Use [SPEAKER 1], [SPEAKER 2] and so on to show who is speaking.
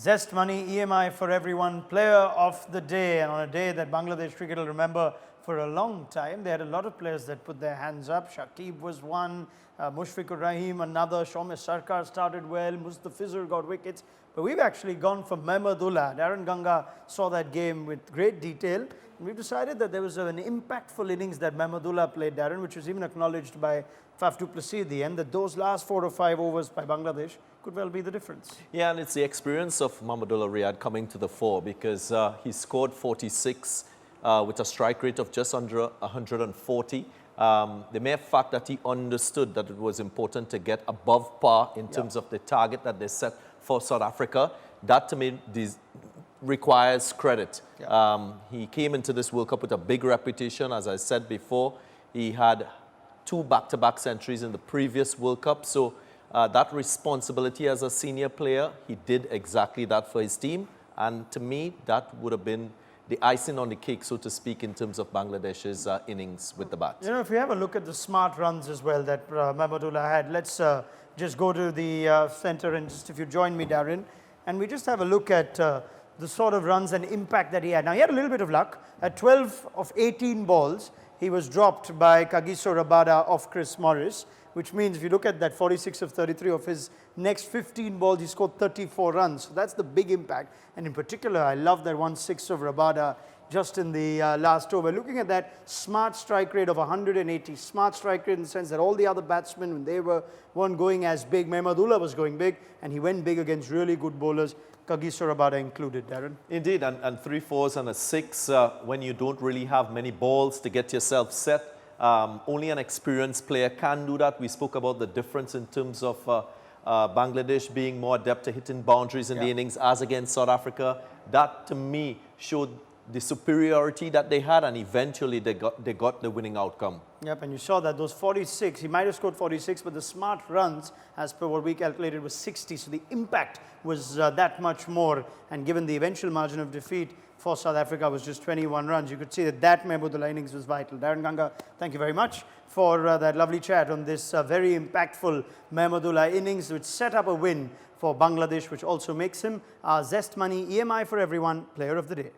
[SPEAKER 1] Zest Money EMI for everyone, player of the day, and on a day that Bangladesh cricket will remember for a long time. They had a lot of players that put their hands up. Shakib was one, Mushfiqur Rahim another, Shomesh Sarkar started well, Mustafizur got wickets. But we've actually gone for Mahmudullah. Darren Ganga saw that game with great detail. And we've decided that there was an impactful innings that Mahmudullah played, Darren, which was even acknowledged by Faf du Plessis at the end, that those last 4 or 5 overs by Bangladesh could well be the difference. Yeah, and it's the experience of Mahmudullah Riyad coming to the fore, because he scored 46 with a strike rate of just under 140. The mere fact that he understood that it was important to get above par in terms of the target that they set for South Africa, that to me requires credit. He came into this World Cup with a big reputation. As I said before, he had 2 back-to-back centuries in the previous World Cup. So that responsibility as a senior player, he did exactly that for his team. And to me, that would have been the icing on the cake, so to speak, in terms of Bangladesh's innings with the bat. You know, if you have a look at the smart runs as well that Mahmudullah had, let's just go to the center and just, if you join me, Darren, and we just have a look at the sort of runs and impact that he had. Now, he had a little bit of luck. At 12 of 18 balls, he was dropped by Kagiso Rabada off Chris Morris, which means if you look at that 46 of 33 of his next 15 balls, he scored 34 runs. So that's the big impact. And in particular, I love that 1/6 of Rabada just in the last over. Looking at that smart strike rate of 180, smart strike rate in the sense that all the other batsmen, when they weren't going as big, Mahmudullah was going big, and he went big against really good bowlers, Kagiso Rabada included, Darren. Indeed, and 3 4s and a 6 when you don't really have many balls to get yourself set. Only an experienced player can do that. We spoke about the difference in terms of Bangladesh being more adept at hitting boundaries in the innings as against South Africa. That, to me, showed the superiority that they had, and eventually they got the winning outcome. Yep, and you saw that those 46, he might have scored 46, but the smart runs, as per what we calculated, was 60. So the impact was that much more. And given the eventual margin of defeat for South Africa was just 21 runs, you could see that Mahmudullah innings was vital. Darren Ganga, thank you very much for that lovely chat on this very impactful Mahmudullah innings, which set up a win for Bangladesh, which also makes him our Zest Money EMI for everyone player of the day.